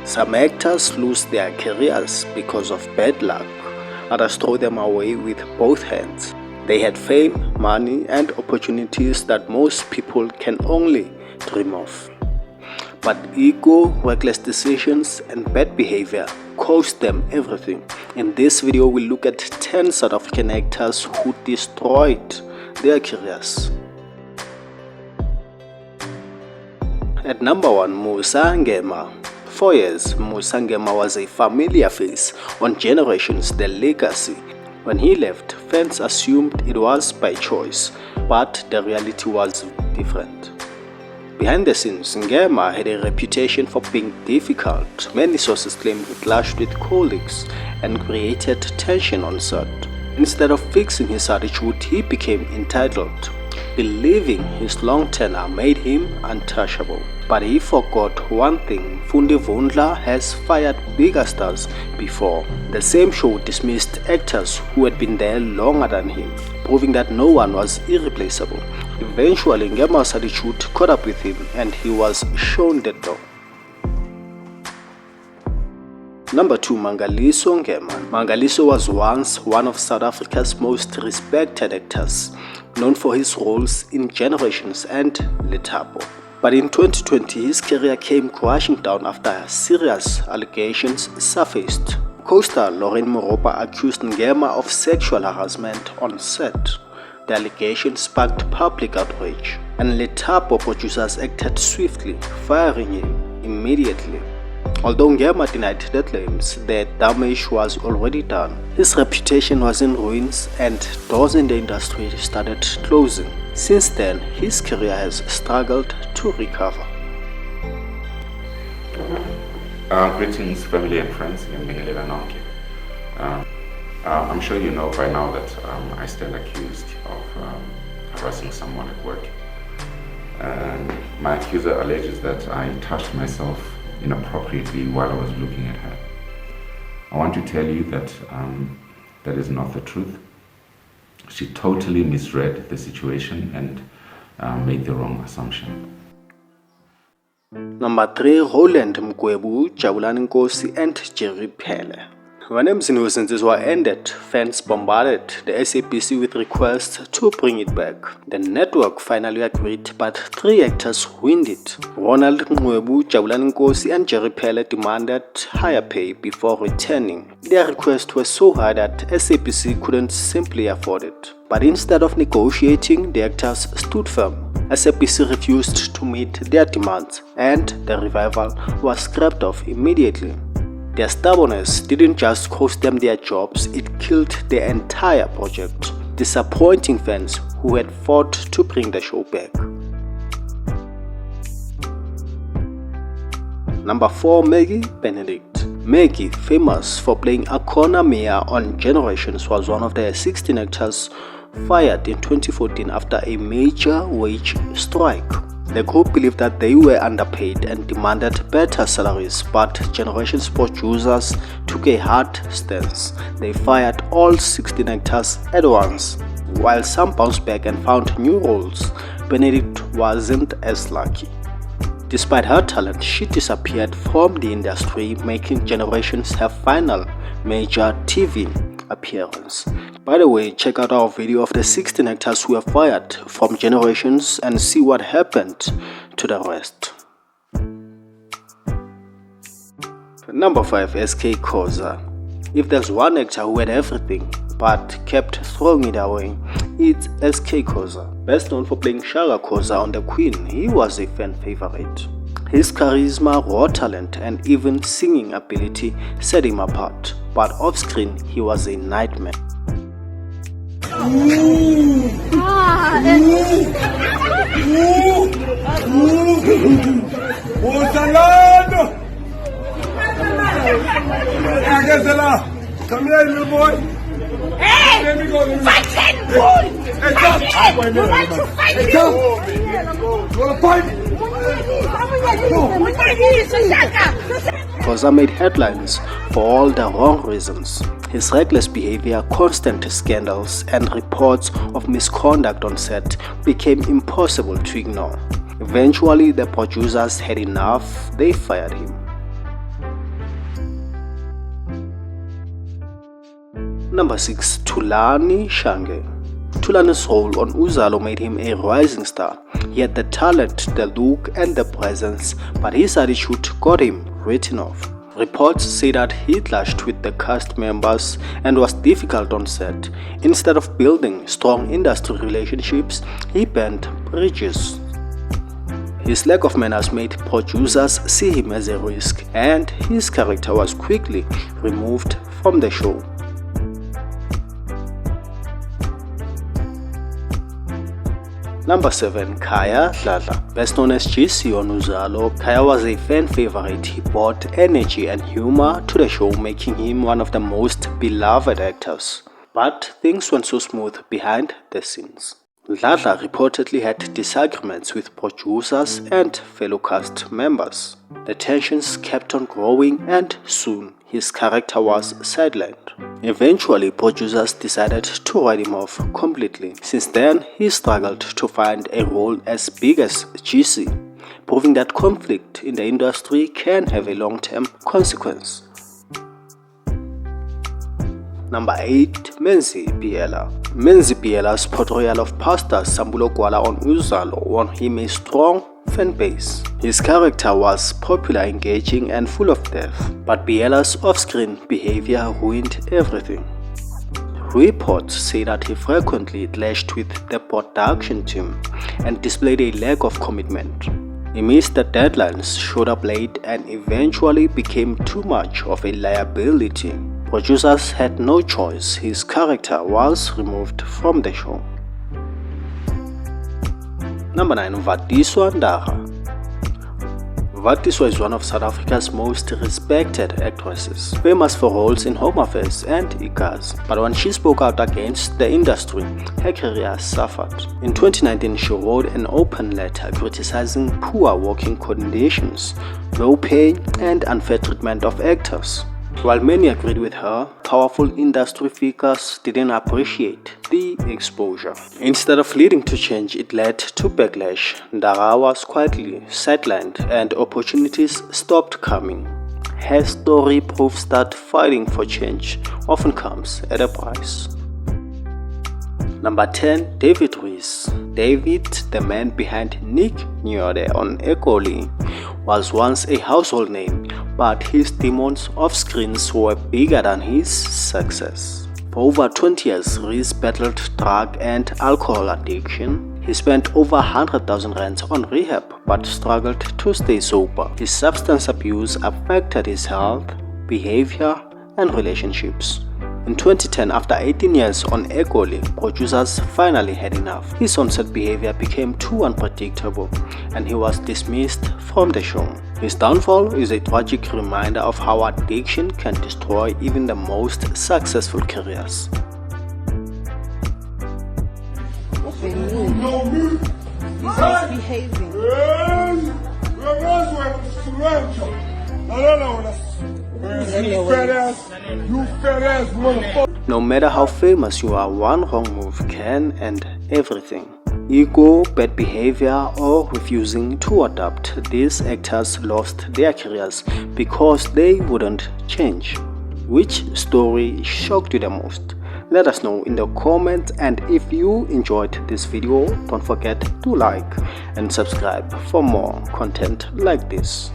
Some actors lose their careers because of bad luck, others throw them away with both hands. They had fame, money, and opportunities that most people can only dream of. But ego, reckless decisions, and bad behavior cost them everything. In this video, we'll look at 10 South African actors who destroyed their careers. At number 1, Musanga. For years, Musanga was a familiar face on Generations The Legacy. When he left, fans assumed it was by choice, but the reality was different. Behind the scenes, Ngema had a reputation for being difficult. Many sources claim he clashed with colleagues and created tension on set. Instead of fixing his attitude, he became entitled, believing his long tenure made him untouchable. But he forgot one thing: Fundi Vundla has fired bigger stars before. The same show dismissed actors who had been there longer than him, proving that no one was irreplaceable. Eventually, Ngema's attitude caught up with him and he was shown the door. Number 2, Mangaliso Ngema. Mangaliso was once one of South Africa's most respected actors, known for his roles in Generations and Letabo. But in 2020, his career came crashing down after serious allegations surfaced. Co-star Lauren Moropa accused Ngema of sexual harassment on set. The allegation sparked public outrage, and Letabo producers acted swiftly, firing him immediately. Although Ngema denied the claims, the damage was already done. His reputation was in ruins and doors in the industry started closing. Since then, his career has struggled to recover. Greetings, family and friends. I'm sure you know by now that I stand accused of harassing someone at work. And my accuser alleges that I touched myself inappropriately while I was looking at her. I want to tell you that that is not the truth. She totally misread the situation and made the wrong assumption. Number 3, Roland Mgwebu, Tulani and Jerry Pella. When Vatiswa ended, fans bombarded the SABC with requests to bring it back. The network finally agreed, but 3 actors ruined it. Ronald Mgwebu, Tulani and Jerry Pella demanded higher pay before returning. Their requests were so high that SABC couldn't simply afford it. But instead of negotiating, the actors stood firm. SABC refused to meet their demands, and the revival was scrapped off immediately. Their stubbornness didn't just cost them their jobs, it killed the entire project, disappointing fans who had fought to bring the show back. Number 4, Maggie Benedict. Maggie, famous for playing Akona Mia on Generations, was one of the 16 actors fired in 2014 after a major wage strike. The group believed that they were underpaid and demanded better salaries, but Generations producers took a hard stance. They fired all 16 actors at once. While some bounced back and found new roles, Benedict wasn't as lucky. Despite her talent, she disappeared from the industry, making Generations her final major TV appearance. By the way, check out our video of the 16 actors who were fired from Generations and see what happened to the rest. Number 5, SK Khoza. If there's one actor who had everything but kept throwing it away, it's SK Khoza. Best known for playing Shaka Khoza on The Queen, he was a fan favorite. His charisma, raw talent, and even singing ability set him apart. But off-screen, he was a nightmare. Come here, little boy. Hey! Let me go. Fight him, boy! Fight him! You want to fight him? You want to fight? Khoza made headlines for all the wrong reasons. His reckless behavior, constant scandals, and reports of misconduct on set became impossible to ignore. Eventually, the producers had enough. They fired him. Number 6. Tulani Shange. Tulani's role on Uzalo made him a rising star. He had the talent, the look and the presence, but his attitude got him written off. Reports say that he clashed with the cast members and was difficult on set. Instead of building strong industry relationships, he burned bridges. His lack of manners made producers see him as a risk, and his character was quickly removed from the show. Number 7. Khaya Dladla. Best known as GC on Uzalo, Khaya was a fan favorite. He brought energy and humor to the show, making him one of the most beloved actors. But things weren't so smooth behind the scenes. Dladla reportedly had disagreements with producers and fellow cast members. The tensions kept on growing and soon his character was sidelined. Eventually, producers decided to write him off completely. Since then, he struggled to find a role as big as GC, proving that conflict in the industry can have a long-term consequence. Number 8. Menzi Pella. Menzi Pella's portrayal of Pastor Sambulo Gwala on Uzalo won him a strong fan base. His character was popular, engaging and full of depth, but Pella's off-screen behavior ruined everything. Reports say that he frequently clashed with the production team and displayed a lack of commitment. He missed the deadlines, showed up late and eventually became too much of a liability. Producers had no choice. His character was removed from the show. Number 9. Vatiswa. Vatiswa is one of South Africa's most respected actresses, famous for roles in Home Affairs and Ikas. But when she spoke out against the industry, her career suffered. In 2019, she wrote an open letter criticizing poor working conditions, low pay and unfair treatment of actors. While many agreed with her, powerful industry figures didn't appreciate the exposure. Instead of leading to change, it led to backlash. Ndara was quietly sidelined and opportunities stopped coming. Her story proves that fighting for change often comes at a price. Number 10. David Ruiz. David, the man behind Nick Nyode on Ekoli, was once a household name, but his demons off-screens were bigger than his success. For over 20 years, Ruiz battled drug and alcohol addiction. He spent over 100,000 rands on rehab but struggled to stay sober. His substance abuse affected his health, behavior, and relationships. In 2010, after 18 years on Egoli, producers finally had enough. His on-set behavior became too unpredictable and he was dismissed from the show. His downfall is a tragic reminder of how addiction can destroy even the most successful careers. No matter how famous you are, one wrong move can end everything. Ego, bad behavior, or refusing to adapt. These actors lost their careers because they wouldn't change. Which story shocked you the most? Let us know in the comments, and if you enjoyed this video, don't forget to like and subscribe for more content like this.